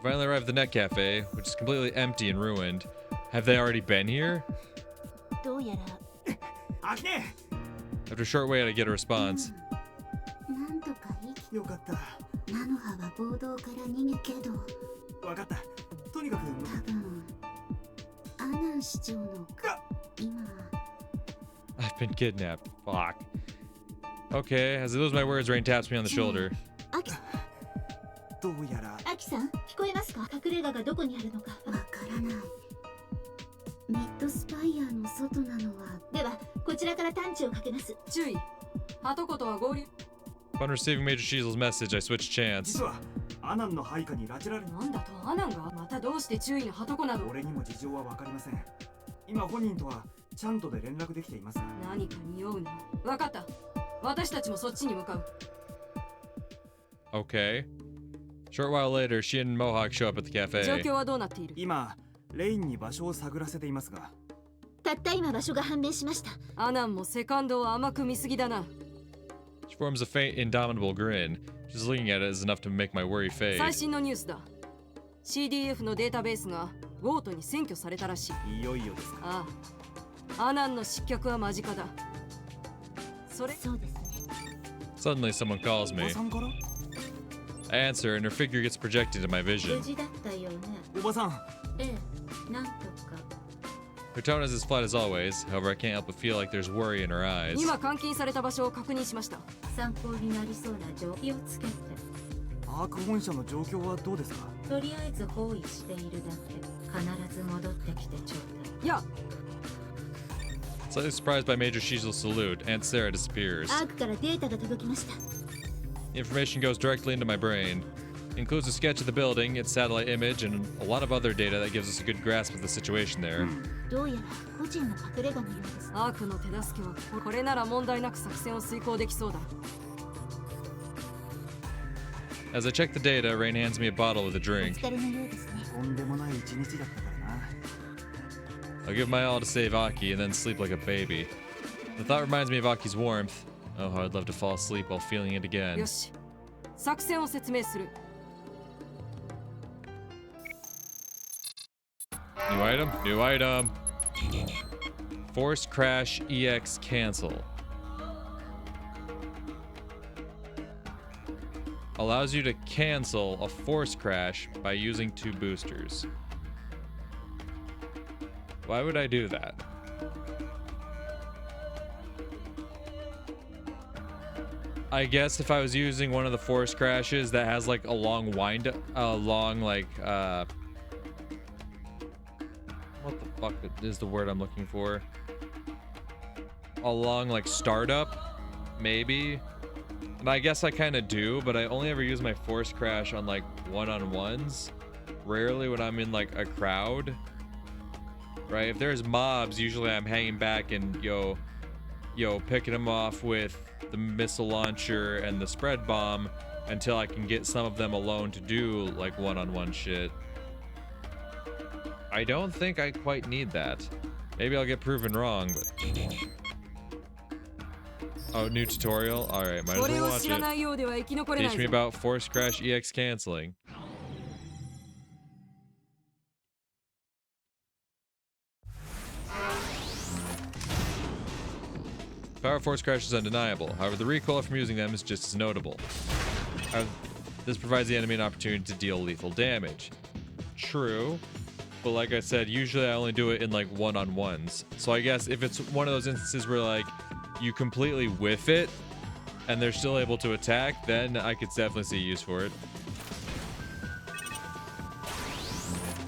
Finally arrived at the net cafe, which is completely empty and ruined. Have they already been here? どうやら After a short wait, I get a response. なんとか生きよかった。菜の葉は暴動から逃げけどわかった。とにかく多分アナン市長の今 I've been kidnapped. Fuck. Okay, as I lose my words, Rain taps me on the shoulder. アキどうやらアキさん聞こえますか？隠れ家がどこにあるのかわからない。ミッドスパイアの外なのはではこちらから探知をかけます。注意。ハトコとは合流。 Upon receiving Major Shiesel's message, I switch chance. 実はアナンの配下に拉致られなんだとアナンがまたどうして注意のハトコなど。俺にも事情はわかりません。今本人とはちゃんとで連絡できていますが何か匂うな。わかった。私たちもそっちに向かう。 Okay. Short while later, she and Mohawk show up at the 状 cafe. 況はどうなっている？今レインに場所を探らせていますがたった今場所が判明しました。アナンもセカンドを甘く見すぎだな。 She forms a faint, indomitable grin. Just looking at it is enough to make my worry 最 fade. 新のニュースだ。CDF のデータベースがウォートに占拠されたらしい。いよいよですかああ。アナンの失脚は間近だ。それそうですね。 Suddenly, someone calls おば me. さんから I answer, and her figure gets projected in my 無 vision. 事だったよね。おばさんええ、なんとか。 Her tone is as flat as always. However, I can't help but feel like there's worry in her eyes. 今監禁された場所を確認しました。参考になりそうな状況をつけて。アーク本社の状況はどうですかとりあえず包囲しているだけ。必ず戻ってきてちょういや、 Slightly surprised by Major Shiesel's salute, Aunt Sarah disappears. だい。アークからデータが届きました。 The information goes directly into my brain. It includes a sketch of the building, its satellite image, and a lot of other data that gives us a good grasp of the situation there. どうやら個人の隠れ家のようです。アークの手助けはこれなら問題なく作戦を遂行できそうだ。 As I check the data, Rain hands me a bottle with a お drink. 疲れのようですね。とんでもない一日だったからな I'll give my all to save Aki and then sleep like a baby. The thought reminds me of Aki's warmth. Oh, how I'd love to fall asleep while feeling it again. よし、作戦を説明する。 New item? New item! Force Crash EX Cancel. Allows you to cancel a force crash by using 2 boosters. Why would I do that? I guess if I was using one of the force crashes that has like a long what the fuck is the word I'm looking for? A long like startup, maybe. And I guess I kind of do, but I only ever use my force crash on like one-on-ones. Rarely when I'm in like a crowd. Right? If there's mobs, usually I'm hanging back and picking them off with the missile launcher and the spread bomb until I can get some of them alone to do like one-on-one shit. I don't think I quite need that. Maybe I'll get proven wrong, but... Oh, new tutorial? Alright, might as これ well を watch 知ら it. ないようでは生き残れな Teach い me ぞ。 about Force Crash EX canceling. Power Force Crash is undeniable. However, the recoil from using them is just as notable. This provides the enemy an opportunity to deal lethal damage. True. But like I said, usually I only do it in like one-on-ones. So I guess if it's one of those instances where like you completely whiff it and they're still able to attack, then I could definitely see use for it.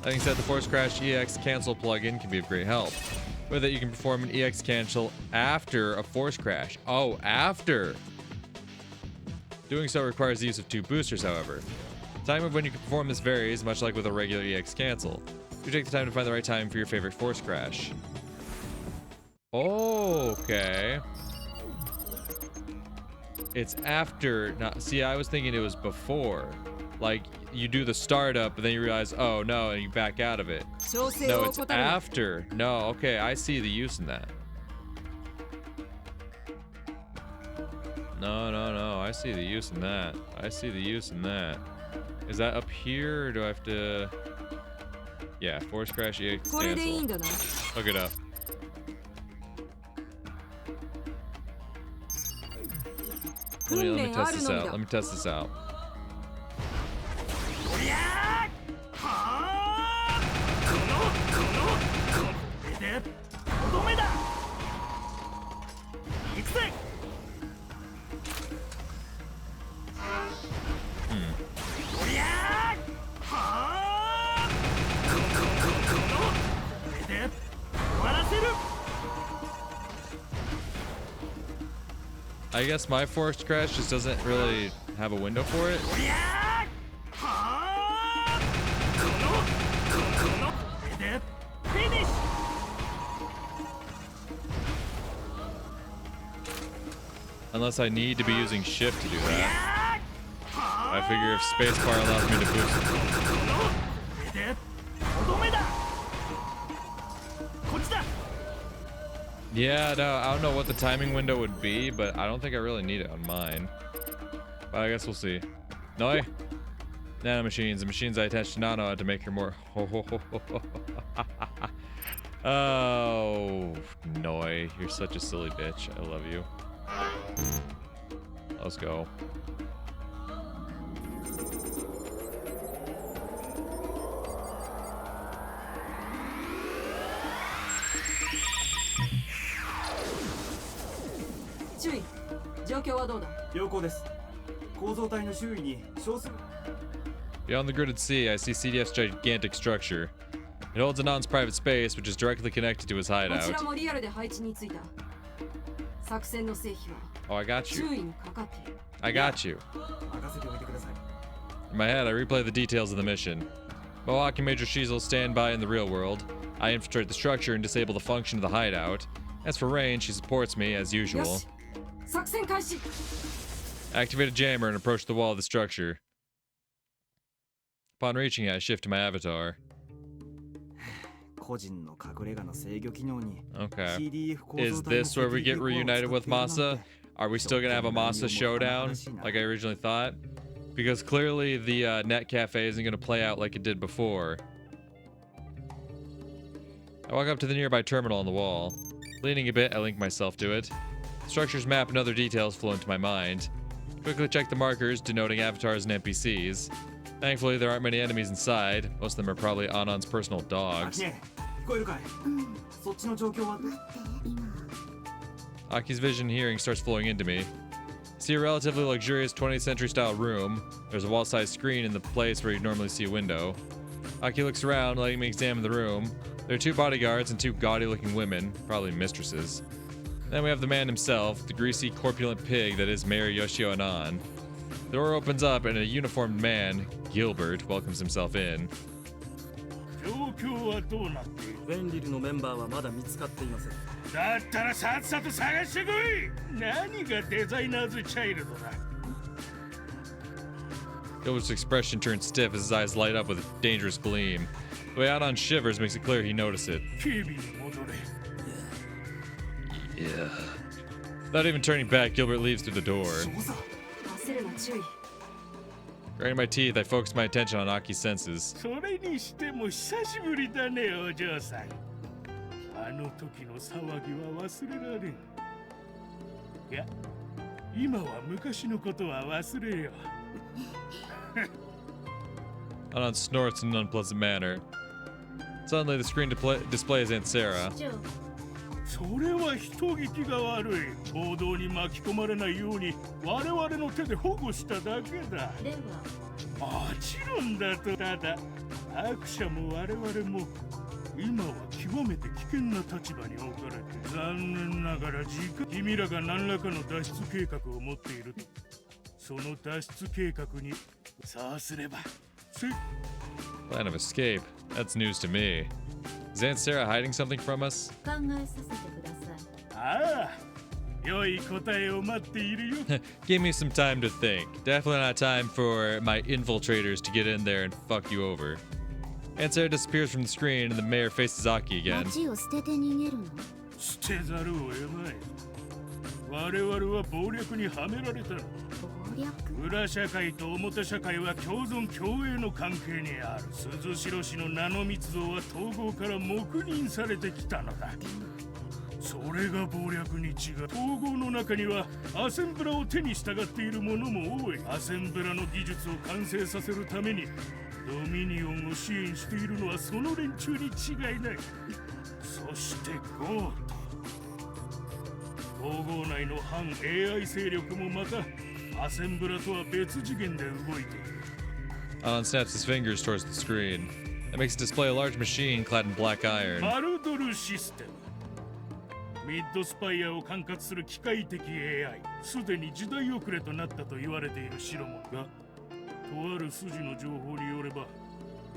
That being said, the Force Crash EX Cancel plugin can be of great help. With it, you can perform an EX Cancel after a Force Crash. Oh, after! Doing so requires the use of 2 boosters, however. The time of when you can perform this varies, much like with a regular EX Cancel. You take the time to find the right time for your favorite Force Crash. Okay. It's after. Not, see, I was thinking it was before. Like, you do the startup, but then you realize, oh no, and you back out of it. No, it's after. No, okay, I see the use in that. No, I see the use in that. I see the use in that. Is that up here, or do I have to... Yeah, force crash, EX これでいいん cancel. だな。 Look it up. Let me test this out. Let me test this out. I guess my forced crash just doesn't really have a window for it. Unless I need to be using shift to do that. I figure if spacebar allows me to boost. Yeah, no, I don't know what the timing window would be, but I don't think I really need it on mine. But I guess we'll see. Noi? Nanomachines. The machines I attach to Nano had to make her more... Oh, Noi. You're such a silly bitch. I love you. Let's go. Beyond the gridded sea, I see CDF's gigantic structure. It holds Anon's private space, which is directly connected to his hideout. Oh, I got you. I got you. In my head, I replay the details of the mission. Mohawk and Major Shizel stand by in the real world. I infiltrate the structure and disable the function of the hideout. As for Rain, she supports me, as usual. Activate a jammer and approach the wall of the structure. Upon reaching it, I shift to my avatar. Okay. Is this where we get reunited with Masa? Are we still gonna have a Masa showdown, like I originally thought? Because clearly the net cafe isn't gonna play out like it did before. I walk up to the nearby terminal on the wall. Leaning a bit, I link myself to it. Structure's map and other details flow into my mind. Quickly check the markers denoting avatars and NPCs. Thankfully, there aren't many enemies inside. Most of them are probably Anon's personal dogs. Aki's vision and hearing starts flowing into me. See a relatively luxurious 20th century style room. There's a wall-sized screen in the place where you'd normally see a window. Aki looks around, letting me examine the room. There are 2 bodyguards and 2 gaudy-looking women, probably mistresses. Then we have the man himself, the greasy, corpulent pig that is Mayor Yoshio Anon. The door opens up and a uniformed man, Gilbert, welcomes himself in. Gilbert's expression turns stiff as his eyes light up with a dangerous gleam. The way Anon shivers makes it clear he noticed it. Yeah. Without even turning back, Gilbert leaves through the door. Grinding my teeth, I focus my attention on Aki's senses. Anon snorts in an unpleasant manner. Suddenly, the screen displays Aunt Sarah. Plan of escape. That's news to me. Is Aunt Sarah hiding something from us? Give me some time to think. Definitely not time for my infiltrators to get in there and fuck you over. Aunt Sarah disappears from the screen and the mayor faces Aki again. 裏社会と表社会は共存共栄の関係にある。鈴代氏の名の密造は統合から黙認されてきたのだ。それが謀略に違う。統合の中にはアセンブラを手に従っている者も多い。アセンブラの技術を完成させるためにドミニオンを支援しているのはその連中に違いない。そしてゴート、統合内の反 AI 勢力もまたアセンブラとは別次元で動いている。Alan snaps his fingers towards the screen. It makes it display a large machine clad in black iron. バルドルシステム、ミッドスパイアを管轄する機械的 AI、 すでに時代遅れとなったと言われている代物が、とある筋の情報によれば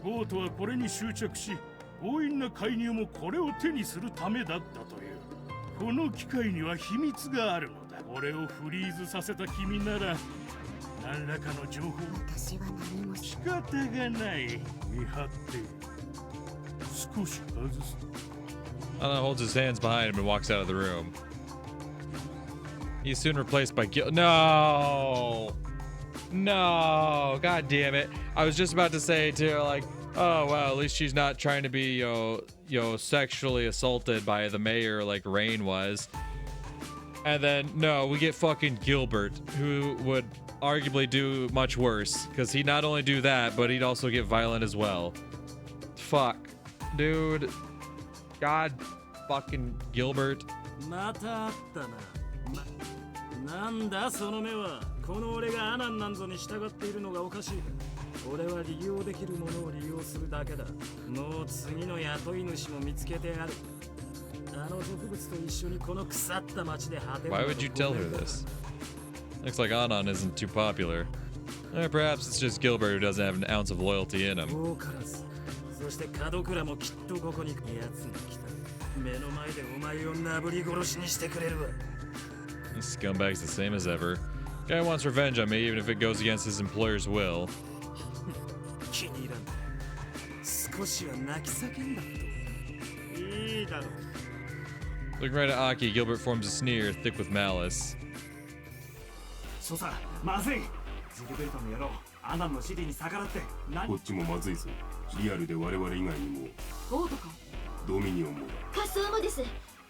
ゴートはこれに執着し、強引な介入もこれを手にするためだったという。この機械には秘密があるのだ。これをフリーズさせた君なら何らかの情報。仕方がない。見張って少し外す。Alan holds his hands behind him and walks out of the room. He's soon replaced by No! No! God damn it. I was just about to say, too, like, oh, wow, at least she's not trying to be, sexually assaulted by the mayor like Rain was. And then, no, we get fucking Gilbert, who would arguably do much worse. Because he'd not only do that, but he'd also get violent as well. Fuck. Dude. God fucking Gilbert. またあったな。なんだその目は。この俺がアナンなんぞに従っているのがおかしい。俺は利用できるものを利用するだけだ。もう次の雇い主も見つけてある。あの植物と一緒にこの腐った町で果てる。 Why would you tell her this? Looks like Anan isn't too popular. Or perhaps it's just Gilbert who doesn't have an ounce of loyalty in him. そして門倉もきっとここに奴が来た。目の前でお前をなぶり殺しにしてくれるわ。 This scumbag's the same as ever. Guy wants revenge on me even if it goes against his employer's will. 気に入らん。少しは泣き叫んだと。いいだろう。 Looking right at Aki, Gilbert forms a sneer, thick with malice. そうさ、まずい。ジルベルトの野郎、アナンの指示に逆らって何。こっちもまずいぞ。リアルで我々以外にもゴートかドミニオンもだ。仮想もです。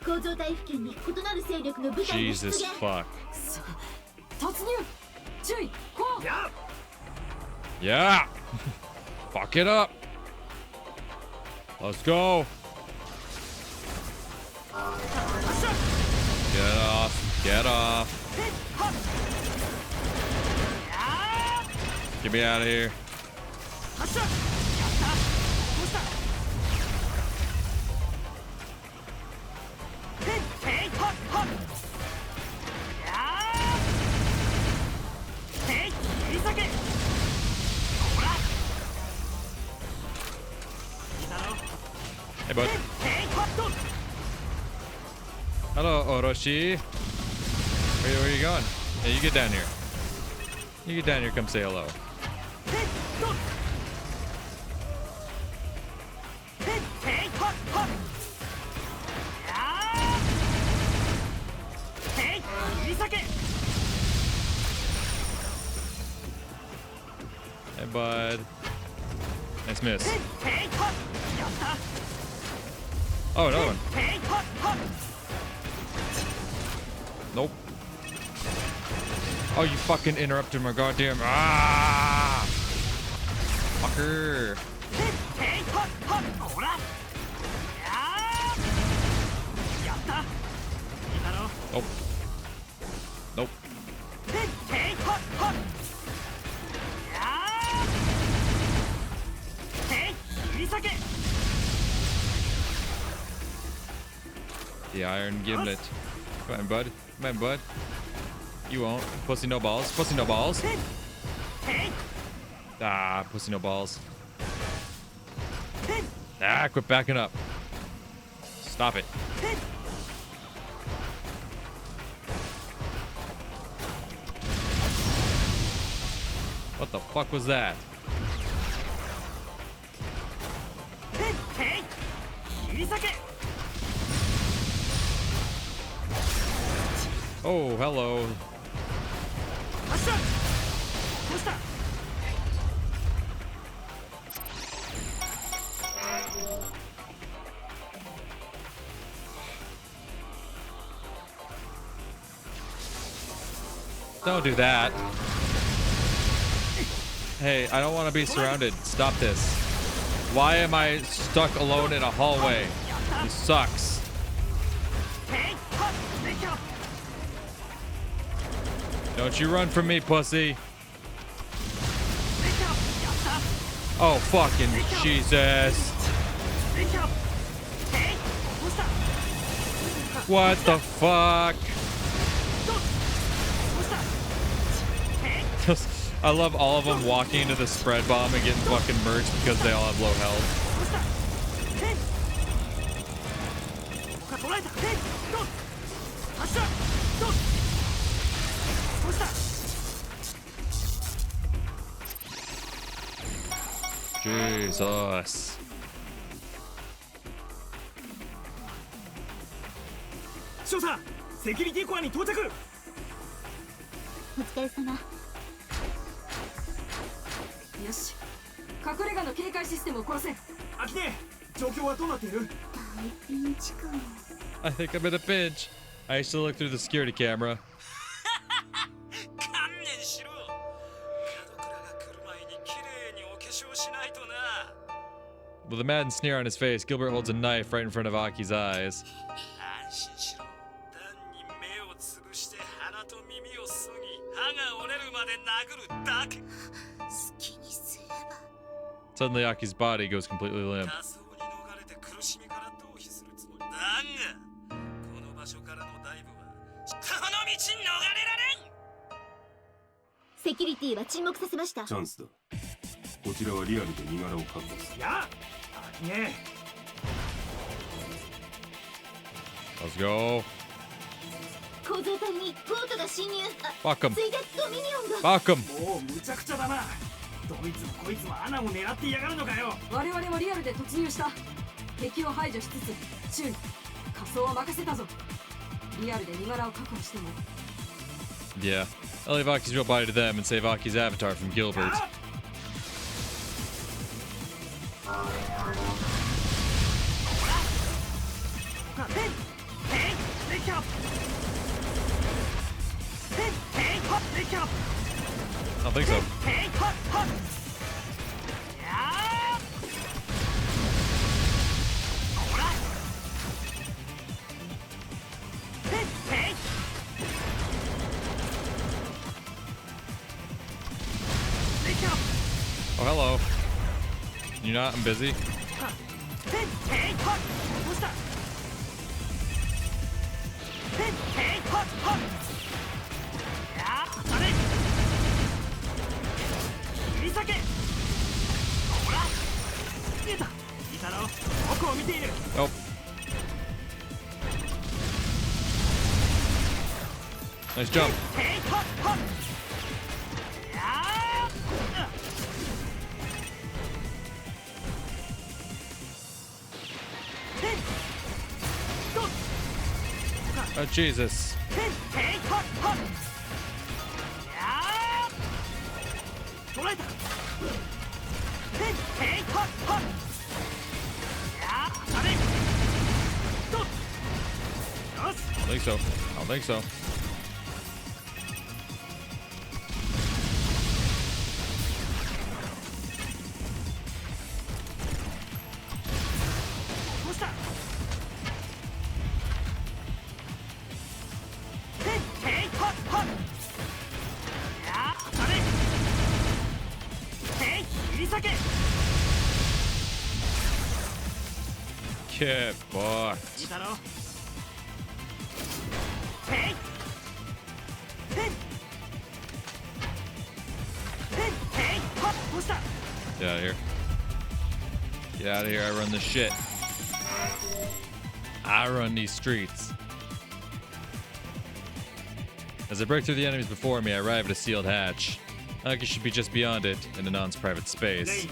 構造体付近に異なる勢力の部隊が出 Jesus 現。 fuck. 突入注意こう Yeah! Fuck it up! Let's go! Get off! Get off! Get me out of here. Hey, bud. Hello, Orochi. Where are you going? Hey, you get down here. You get down here, come say hello. Hey, bud. Nice miss. Oh, another one. Nope. Oh, you fucking interrupted my goddamn. Ah! Fucker. Nope. Nope. The iron gimlet. Come on, bud. Come on, bud. You won't. Pussy no balls. Pussy no balls. Ah, pussy no balls. Ah, quit backing up. Stop it. What the fuck was that? Oh, hello. Don't do that. Hey, I don't want to be surrounded. Stop this. Why am I stuck alone in a hallway? This sucks. Don't you run from me, pussy. Oh, fucking Jesus. What the fuck? I love all of them walking into the spread bomb and getting fucking murked because they all have low health. Jesus. 少佐、セキュリティコアに到着。お疲れ様。よし、隠れ家の警戒システムを殺せ。アキネ、状況はどうなっている？大ピンチかも。 I think I'm in a pinch. I used to look through the security camera. 観念しろ。門倉が来る前に綺麗にお化粧しないとな。 With a mad sneer on his face, Gilbert holds a knife right in front of Aki's eyes. 安心しろ。単に目をつぶして鼻と耳を削ぎ、歯が折れるまで殴るだけ。好きにすれば。 Suddenly, Aki's body goes completely limp. 仮想に逃れて苦しみから逃避するつもりだが、この場所からのダイブは人の道逃れられん。セキュリティは沈黙させました。チャンスだ。こちらはリアルで身柄を確保する。やあ、アキネ。 Let's go. 構造体にゴートが侵入。Fuck him. ついでドミニオンが。 Fuck him. もうむちゃくちゃだな。どいつもこいつもアナを狙ってやがるのかよ。我々もリアルで突入した。敵を排除しつつ、周囲仮装は任せたぞ。リアルで身柄を確保しても。 Yeah. I'll leave Aki's real body to them and save Aki's avatar from Gilbert. レキャップ。レキャップ。 I don't think so. レ Oh, hello. You not? I'm busy. 切り裂け。ほら、見えた。いたろ、奥を見ている。 Nope. Nice jump. Oh, Jesus. I don't think so. I don't think so. Get fucked. いたろ。Get out of here. Get out of here. I run this shit. I run these streets. As I break through the enemies before me, I arrive at a sealed hatch. Aki should be just beyond it, in Anon's private space.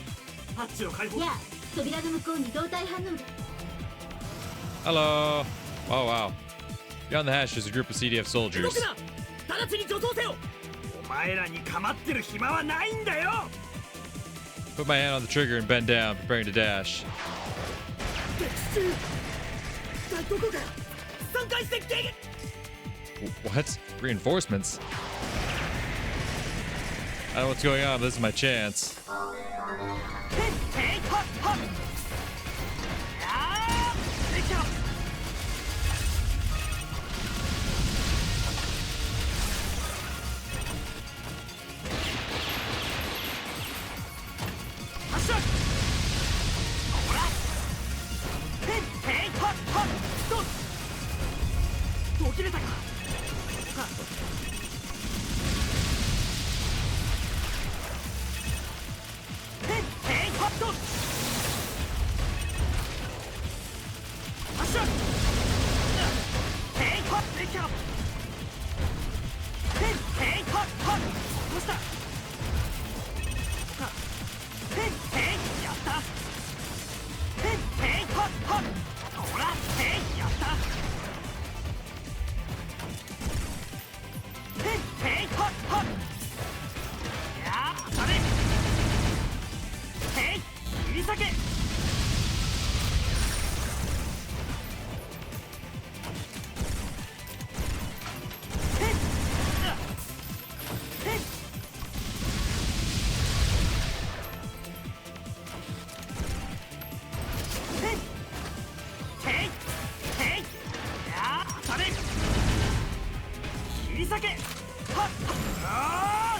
ハッチを開放。やあ、扉の向こうに動体反応が。 Hello. Oh, wow. Beyond the hatch, there's a group of CDF soldiers. 直ちに助走せよ。お前らに構ってる暇はないんだよ。 Put my hand on the trigger and bend down, preparing to dash. どこか3回して迎撃。 What? Reinforcements? I don't know what's going on, but this is my chance.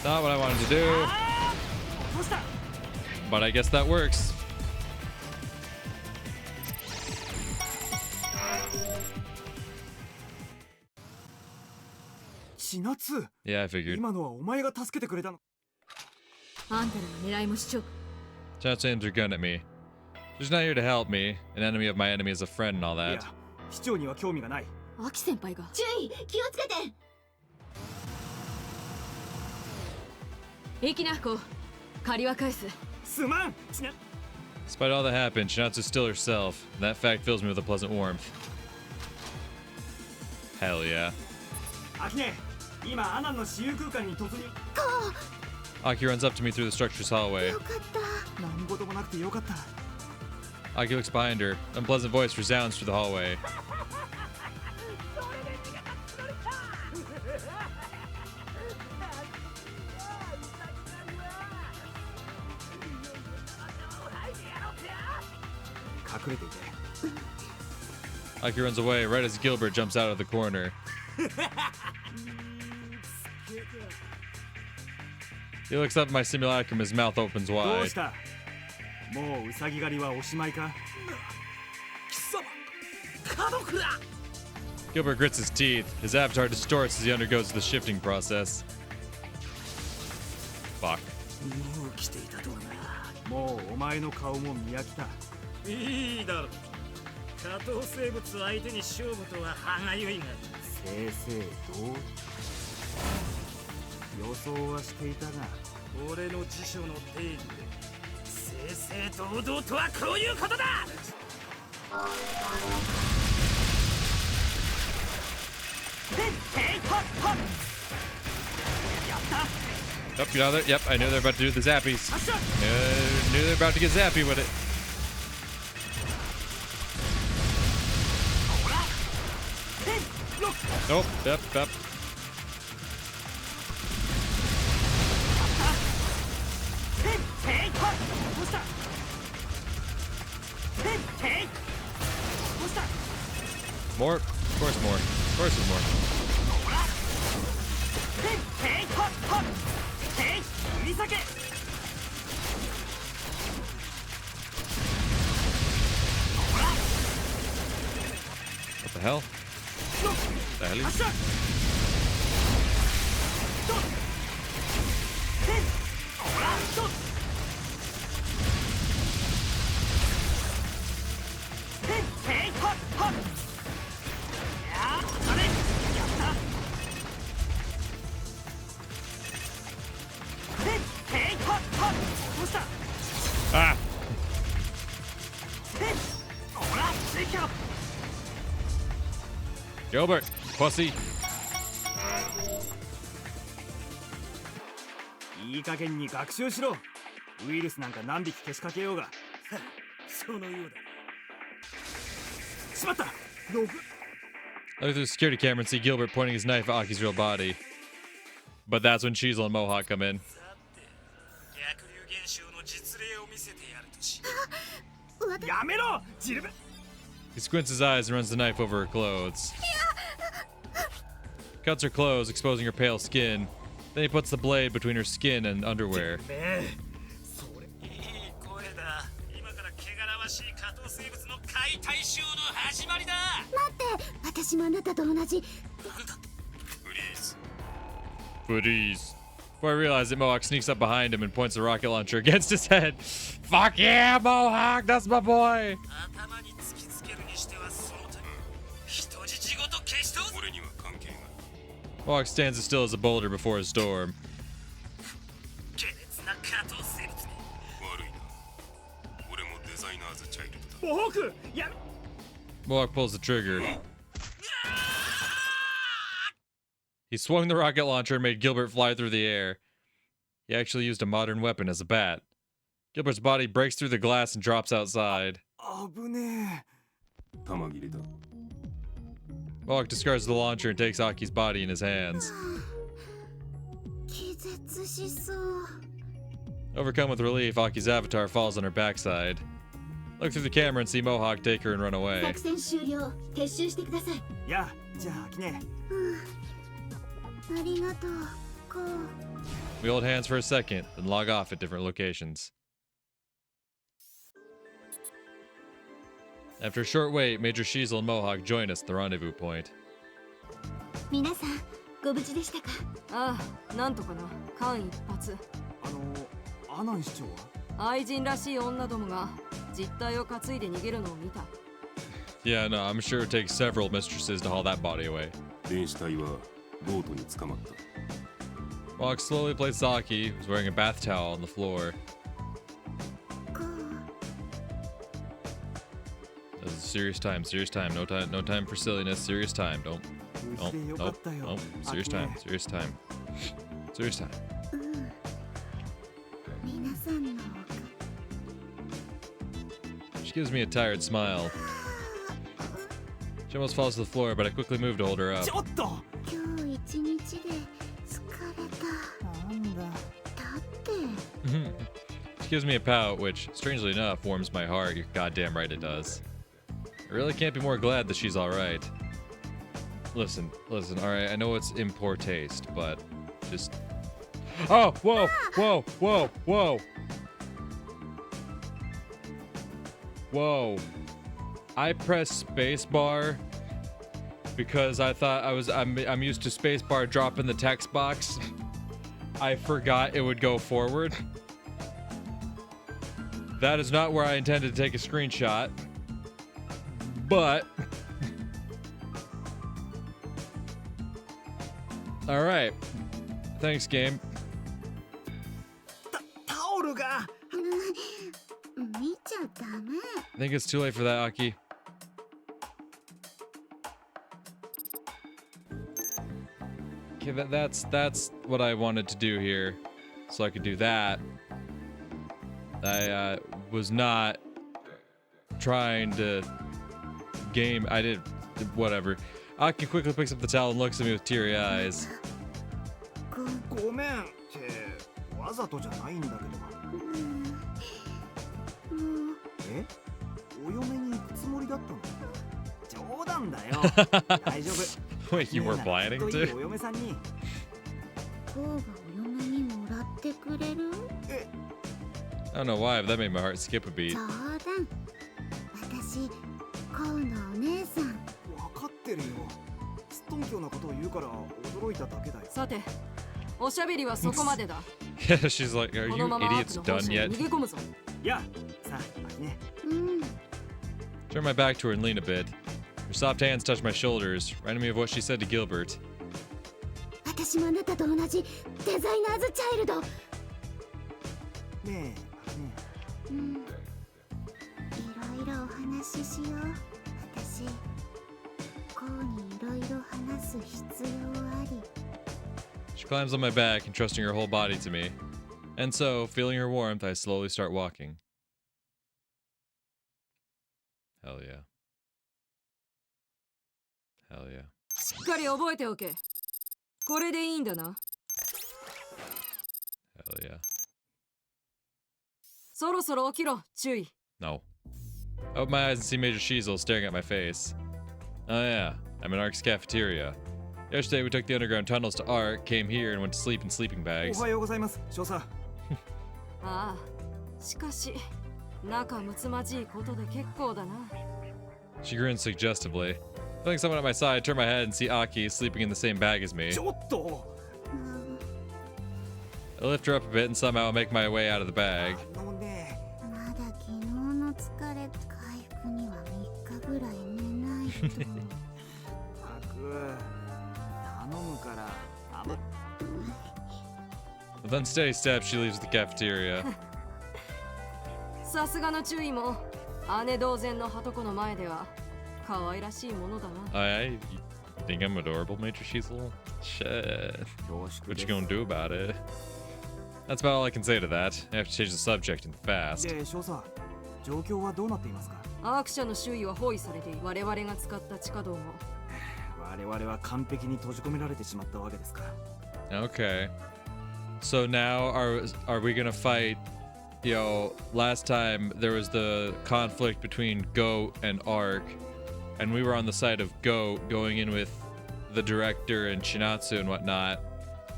Not what I wanted to do, but I guess that works. Yeah, I figured. 今のはお前が助けてくれたの。あんたらの狙いも主張。 Chinatsu aims her gun at me. She's not here to help me. An enemy of my enemy is a friend and all いや that. 市長には興味がない。アキ先輩が。注意、気をつけて。行きな、こう。借りは返す。すまん。 Despite all that happened, Chinatsu's still herself, and that fact fills me with a pleasant warmth. Hell yeah. アキネ、今アナンの私有空間に突入。 Aki runs up to me through the structure's hallway. よかった。何事もなくてよかった。 Aki looks behind her. Unpleasant voice resounds through the hallway. Aki runs away right as Gilbert jumps out of the corner. He looks up at my simulacrum, his mouth opens どう wide. した？もうウサギ狩りはおしまいか？ Gilbert grits his teeth. His avatar distorts as he undergoes the shifting process. Fuck. もう来ていたとはな。もうお前の顔も見飽きた。いいだろう。下等生物相手に勝負とは歯がゆいが。正々堂々。予想はしていたが、俺の辞書の定義で正々堂々とはこういうことだ。 Yep, get out of there. Yep, I knew they were about to do the zappies. Knew they were about to get zappy with it. Nope, yep, yep. More? Of course more. Of course there's more. What the hell? The hell is... Ah! Gilbert, pussy. いい加減に学習しろ。ウイルスなんか何匹けしかけようが。そのようだ。しまった。ログ。 I look through the security camera and see Gilbert pointing his knife at Aki's real body. But that's when Chisel and Mohawk come in. やめろジルベ He squints his eyes and runs the knife over her clothes. Cuts her clothes, exposing her pale skin. Then he puts the blade between her skin and underwear. それいい声だ今から汚らわしい下等生物の解体ショーの始まりだ待って私もあなたと同じ Please. Before I realize it, Mohawk sneaks up behind him and points the rocket launcher against his head. Fuck yeah, Mohawk! That's my boy! 頭に突きつけるにしてはそのため人質ごと消し通す 俺には関係ない Mohawk stands as still as a boulder before a storm. 下劣な下等生物め悪いな俺もデザイナーズチャイルドだモホークやめ Mohawk pulls the trigger. He swung the rocket launcher and made Gilbert fly through the air. He actually used a modern weapon as a bat. Gilbert's body breaks through the glass and drops outside. 危ね弾切れだ Mohawk discards the launcher and takes Aki's body in his hands. 気絶しそう Overcome with relief, Aki's avatar falls on her backside. Look through the camera and see Mohawk take her and run away. 作戦終了撤収してくださいえやじゃあアキネありがとうこう We hold hands for a second, then log off at different locations. After a short wait, Major Shiesel and Mohawk join us at the rendezvous point. 皆さんご無事でしたかああなんとかな間一髪アナン市長は愛人らしい女どもが実態を担いで逃げるのを見た Yeah, no, I'm sure it takes several mistresses to haul that body away. 電子体はボートに捕まった Mohawk slowly plates Aki, who's wearing a bath towel on the floor. こう This is serious time, no time for silliness, serious time. Don't, 無事でよかったよ serious time, serious time. Serious time. 皆さんの She gives me a tired smile. She almost falls to the floor, but I quickly move to hold her up. ちょっと今日一日で疲れたなんだだって She gives me a pout, which, strangely enough, warms my heart. You're goddamn right it does. I really can't be more glad that she's alright. Listen, alright, I know it's in poor taste, but just... Oh, whoa, whoa, whoa, whoa. Whoa. I pressed spacebar because I thought I'm used to spacebar dropping the text box. I forgot it would go forward. That is not where I intended to take a screenshot. But all right. Thanks, game. タオルが見ちゃダメ I think it's too late for that, Aki. Okay, that's what I wanted to do here, so I could do that. I was not trying to game. I did whatever. Aki quickly picks up the towel and looks at me with teary eyes. ごめんってわざとじゃないんだけどえお嫁に行くつもりだったの冗談だよ大丈夫 Wait, you were planning かっこいい to? お嫁さんにこうがお嫁にもらってくれる I don't know why, but that made my heart skip a beat. 冗談私こうのお姉さん分かってるよすっとんきょうなことを言うから驚いただけだよさておしゃべりはそこまでだ Yeah, she's like, are こ you のままアー idiots クの done 本社に yet? 逃げ込むぞやさあ秋ね うん Turn my back to her and lean a bit. Her soft hands touch my shoulders, reminding me of what she said to Gilbert. 私もあなたと同じデザイナーズチャイルドねえ秋ねうんいろいろお話ししよう私こうにいろいろ話す必要あり She climbs on my back, entrusting her whole body to me. And so, feeling her warmth, I slowly start walking. Hell yeah. Hell yeah. しっかり覚えておけこれでいいんだな Hell yeah. そろそろ起きろ、注意。 No. I open my eyes and see Major Shizel staring at my face. Oh yeah, I'm in Ark's cafeteria. Yesterday we took the underground tunnels to Ark, came here and went to sleep in sleeping お bags. はようございます少佐。ああ、しかし仲睦まじいことで結構だな。 She grins suggestively. Feeling someone at my side, I turn my head and see Aki sleeping in the same bag as me. ちょっと。 I lift her up a bit and somehow make my way out of the bag. ね。まだ昨日の疲れ回復には3日ぐらい寝ないと。たく頼むからあま。 With unsteady steps, she leaves the cafeteria. さすがの注意も姉同然の鳩子の前では可愛らしいものだな。 You think I'm adorable, Major Shizel? Shit. 恐縮 What で you す。 gonna do about it? That's about all I can say to that. I have to change the subject and fast. で少佐、状況はどうなっていますか。アーク社の周囲は包囲されている。我々が使った地下道も。我々は完璧に閉じ込められてしまったわけですから。 Okay. So now are we gonna fight? You know, last time there was the conflict between Goat and Ark, and we were on the side of Goat, going in with the director and Shinatsu and whatnot,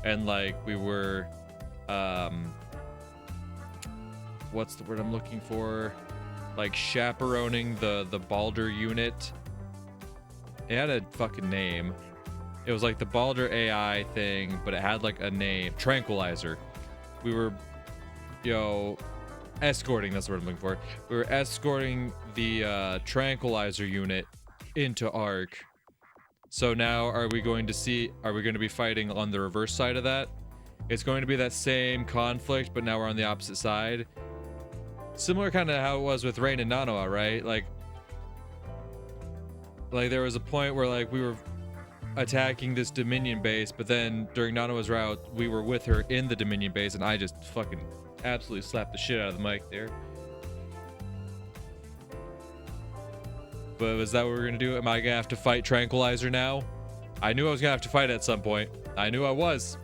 and like we were, what's the word I'm looking for? Like chaperoning the Baldr unit. It had a fucking name. It was like the Baldr AI thing, but it had like a name. Tranquilizer. We were, escorting, that's the word I'm looking for. We were escorting the Tranquilizer unit into Ark. So now are we going to be fighting on the reverse side of that? It's going to be that same conflict, but now we're on the opposite side. Similar kind of how it was with Rain and Nanoa, right? Like there was a point where like we were attacking this Dominion base, but then during Nanoa's route, we were with her in the Dominion base, and I just fucking absolutely slapped the shit out of the mic there. But was that what we're gonna do? Am I gonna have to fight Tranquilizer now? I knew I was gonna have to fight at some point. I knew I was.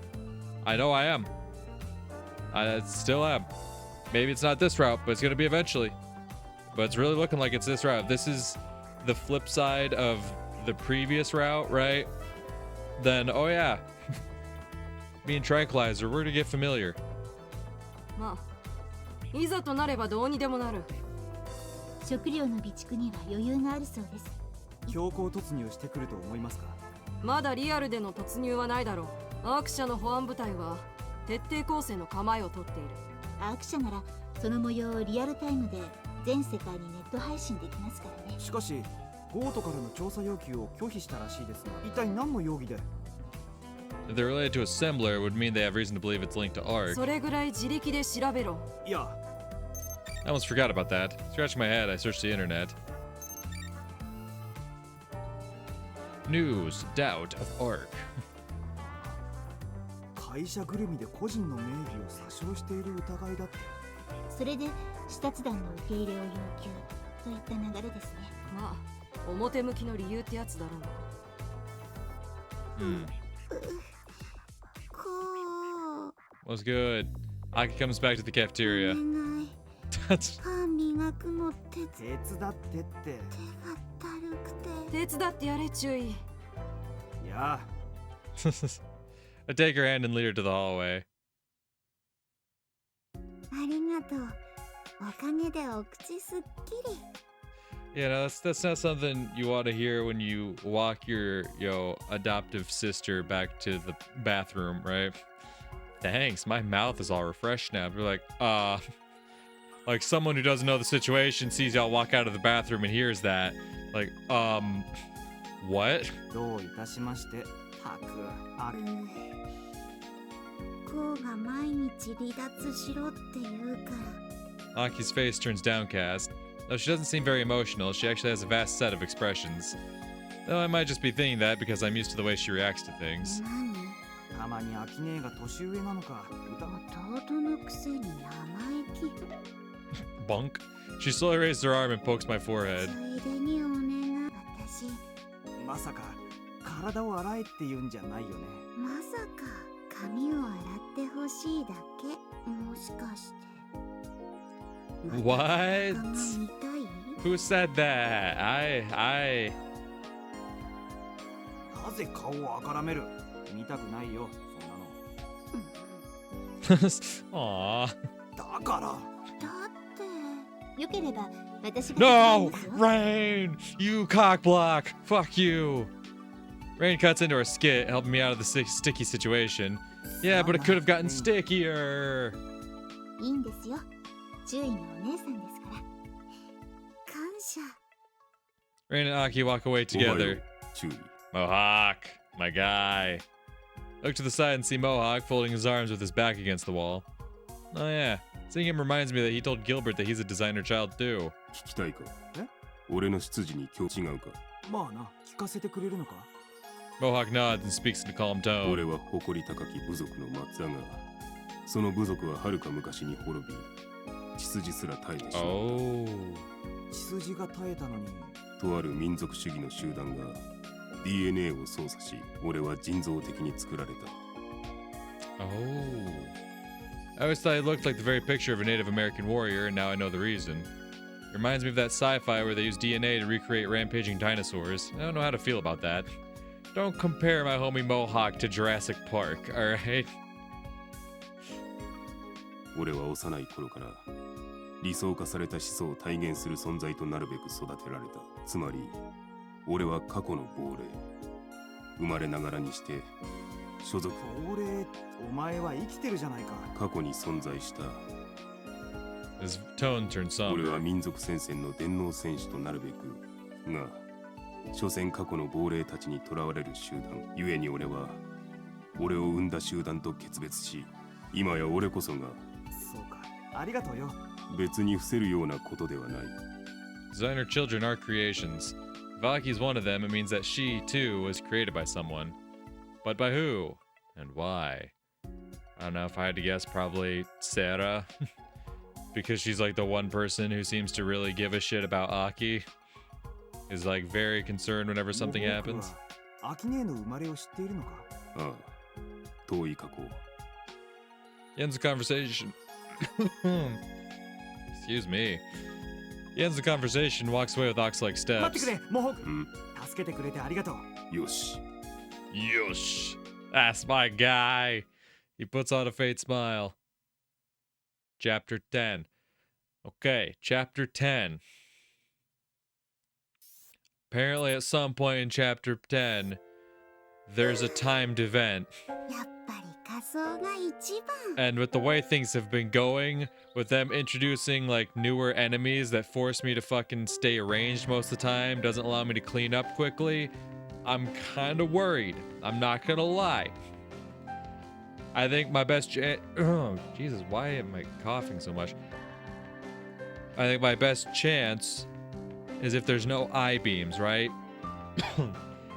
I know I am. I still am. Maybe it's not this route, but it's gonna be eventually. But it's really looking like it's this route. This is the flip side of the previous route, right? Then, oh yeah. Me and Tranquilizer, we're gonna get familiar. まあ、いざとなればどうにでもなる。食料の備蓄には余裕があるそうです。強行突入してくると思いますか。まだリアルでの突入はないだろう。アーク社の保安部隊は徹底抗戦の構えをとっている。アーク社ならその模様をリアルタイムで全世界にネット配信できますからね。しかしゴートからの調査要求を拒否したらしいですが、一体何の容疑で。 If they're related to Assembler, it would mean they have reason to believe it's linked to Ark. それぐらい自力で調べろ。いや、 I almost forgot about that. Scratching my head, I searched the internet. News, doubt of Ark. 会社ぐるみで個人の名義を詐称している疑いだって。それで視察団の受け入れを要求といった流れですね。まあ、表向きの理由ってやつだろうな。Hmm. こう。 What's good? Aki comes back to the cafeteria. お願い。 That's 歯磨くの手が手伝ってって。だるくて。手伝ってやれ、注意。いや、 I take her hand and lead her to the hallway. ありがとう。おかげでお口すっきり。 Yeah, no, that's not something you want to hear when you walk your adoptive sister back to the bathroom, right? Thanks, my mouth is all refreshed now. You're like someone who doesn't know the situation sees y'all walk out of the bathroom and hears that. Like, what? どういたしまして。たく、あ、こうが毎日離脱しろって言うから。 Aki's face turns downcast. Though she doesn't seem very emotional, she actually has a vast set of expressions. Though I might just be thinking that because I'm used to the way she reacts to things. 何？たまにアキ姉が年上なのか疑っ弟のくせに生意気。 Bunk. She slowly raises her arm and pokes my forehead. ついでにお願い。私、まさか体を洗えって言うんじゃないよね。まさか髪を洗ってほしいだけ。もしかして。What? Who said that? なぜ顔をあからめる？見たくないよ、そんなの。 Aw. だから。だってよければ私が No! 手伝いますよ。 Rain! You cockblock! Fuck you! Rain cuts into her skit, helping me out of the sticky situation. Yeah, but it could have gotten stickier! いいんですよ。注意のお姉さんですから。感謝。 Rain and Aki walk away together. 注意。 Mohawk, my guy. Look to the side and see Mohawk folding his arms with his back against the wall. Oh yeah, seeing him reminds me that he told Gilbert that he's a designer child too. 聞きたいか？え？俺の出自に興味違うか？まあな、聞かせてくれるのか？ Mohawk nods and speaks in a calm tone. 俺は誇り高き部族の末裔が、その部族は遥か昔に滅び、血筋すら絶えてしまった。Oh. 血筋が絶えたのに。とある民族主義の集団が DNA を操作し、俺は人造的に作られた。Oh. I always thought he looked like the very picture of a Native American warrior, and now I know the reason. It reminds me of that sci-fi where they use DNA to recreate rampaging dinosaurs. I don't know how to feel about that. Don't compare my homie Mohawk to Jurassic Park, alright? 俺は幼い頃から理想化された思想を体現する存在となるべく育てられた。つまり俺は過去の亡霊。生まれながらにして所属。亡霊、お前は生きてるじゃないか。過去に存在した。 His tone turned 俺 somber. は民族戦線の電脳戦士となるべくが、所詮過去の亡霊たちに囚われる集団。故に俺は俺を生んだ集団と決別し、今や俺こそが。そうか、ありがとうよ。別に伏せるようなことではない。 Designer children are creations. If Aki's one of them, it means that she, too, was created by someone. But by who? And why? I don't know. If I had to guess, probably Sarah. Because she's like the one person who seems to really give a shit about Aki. Is like very concerned whenever something happens. アキネーの生まれを知っているのか？ああ、遠い過去。 He ends the conversation. Excuse me. He ends the conversation, walks away with ox-like 待って steps. くれ、モホーク。うん、助けてくれてありがとう。よし。 Yosh. That's my guy. He puts on a faint smile. Chapter 10. Okay, chapter 10. Apparently at some point in chapter 10, there's a timed event. やっぱり仮装が一番。 And with the way things have been going, with them introducing like newer enemies that force me to fucking stay arranged most of the time, doesn't allow me to clean up quickly, I'm kind of worried. I'm not gonna lie. I think my best oh, Jesus, why am I coughing so much? I think my best chance is if there's no I-beams, right?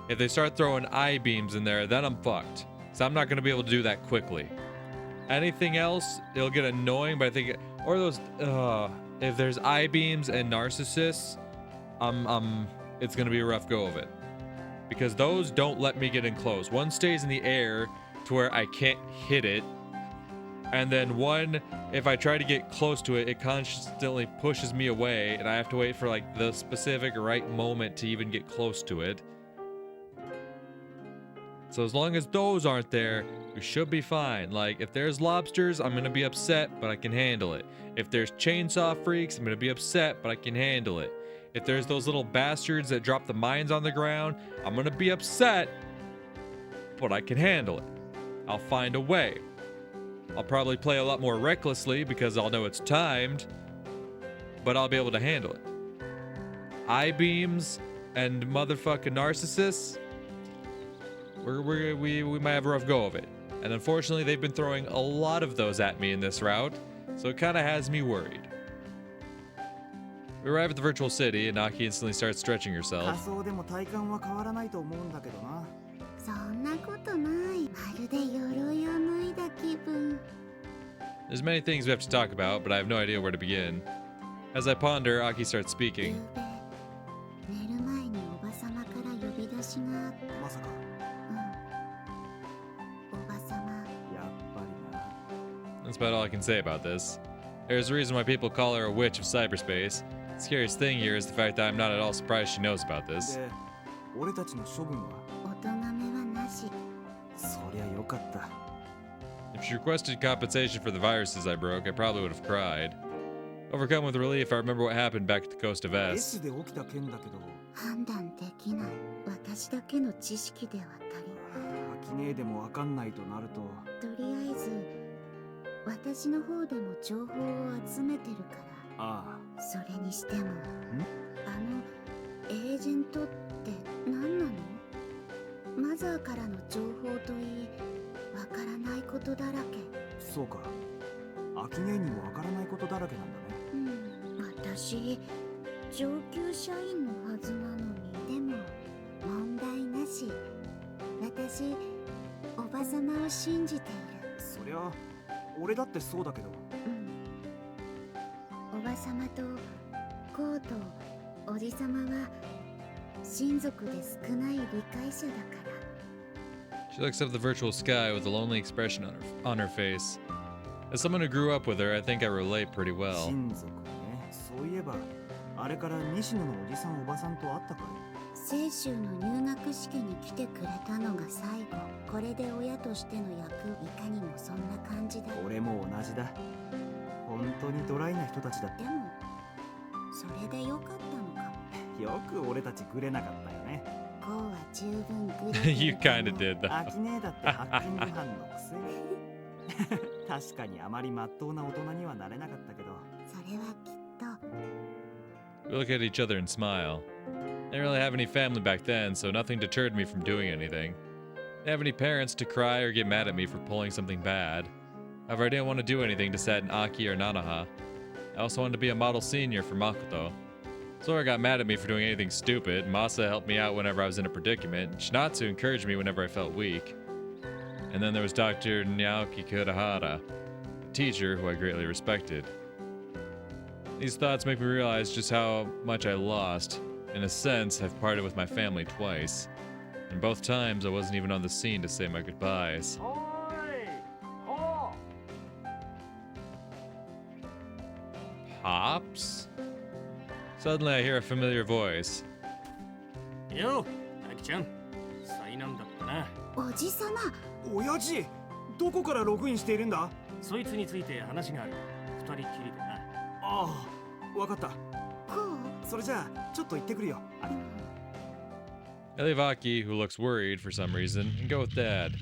If they start throwing I-beams in there, then I'm fucked. So I'm not gonna be able to do that quickly. Anything else, it'll get annoying, but I think, or those, if there's I-beams and narcissists, it's gonna be a rough go of it. Because those don't let me get in close. One stays in the air to where I can't hit it. And then one, if I try to get close to it, it constantly pushes me away, and I have to wait for like the specific right moment to even get close to it. So as long as those aren't there, we should be fine. Like, if there's lobsters, I'm gonna be upset, but I can handle it. If there's chainsaw freaks, I'm gonna be upset, but I can handle it. If there's those little bastards that drop the mines on the ground, I'm gonna be upset, but I can handle it. I'll find a way. I'll probably play a lot more recklessly because I'll know it's timed, but I'll be able to handle it. I-beams and motherfucking narcissists, we might have a rough go of it. And unfortunately, they've been throwing a lot of those at me in this route, so it kind of has me worried. We arrive at the virtual city, and Aki instantly starts stretching 仮 herself. 装でも体感は変わらないと思うんだけどな。そんなことない。まるで鎧を脱いだ気分。 There's many things we have to talk about, but I have no idea where to begin. As I ponder, Aki starts ゆう speaking. べ寝る前におばさまから呼び出しがあって。まさか。おばさま。やっぱりな。 That's about all I can say about this. There's a reason why people call her a witch of cyberspace. The scariest thing here is the fact that I'm not at all surprised she knows about this. で、俺たちの処分はお咎めはなし。そりゃよかった。 If she requested compensation for the viruses I broke, I probably would have cried. Overcome with relief, I remember what happened back at the coast of S. S で起きた件だけど、判断できない。私だけの知識では足りアキネーでもわかんないとなると、とりあえず私の方でも情報を集めてるから。ああ、それにしてもエージェントって何なの？マザーからの情報といい、わからないことだらけ。そうか。アキネーにもわからないことだらけなんだね。私上級社員のはずなのに。でも問題なし。私おばさまを信じている。そりゃ俺だってそうだけど。おばさまとコウとおじさまは親族で少ない理解者だから。 She looks up at the virtual sky with a lonely expression on her face. As someone who grew up with her, I think I relate pretty well. 親族ね。そういえばあれから西野のおじさんおばさんと会ったかい？清州の入学式に来てくれたのが最後。これで親としての役、いかにもそんな感じだ。俺も同じだ。本当にドライな人たちだって。でもそれでよかったのかも。よく俺たちグレなかったよね。コウは十分グレてる。You kinda did, though. アキネーだってハッキング犯のくせに。確かにあまり真っ当な大人にはなれなかったけど。それはきっと。 We look at each other and smile. I didn't really have any family back then, so nothing deterred me from doing anything. I didn't have any parents to cry or get mad at me for pulling something bad. However, I didn't want to do anything to sadden Aki or Nanaha. I also wanted to be a model senior for Makoto. Sora got mad at me for doing anything stupid, Masa helped me out whenever I was in a predicament, and Shinatsu encouraged me whenever I felt weak. And then there was Dr. Naoki Kurahara, a teacher who I greatly respected. These thoughts make me realize just how much I lost. In a sense, I've parted with my family twice. And both times, I wasn't even on the scene to say my goodbyes. Pops? Suddenly, I hear a familiar voice. Yo, Aki-chan. 災難だったな。おじさま。親父、どこからログインしているんだ？そいつについて話がある。二人きりでな。ああ、わかった。コウ？それじゃあちょっと行ってくるよ。I leave Aki, who looks worried for some reason, and go with Dad.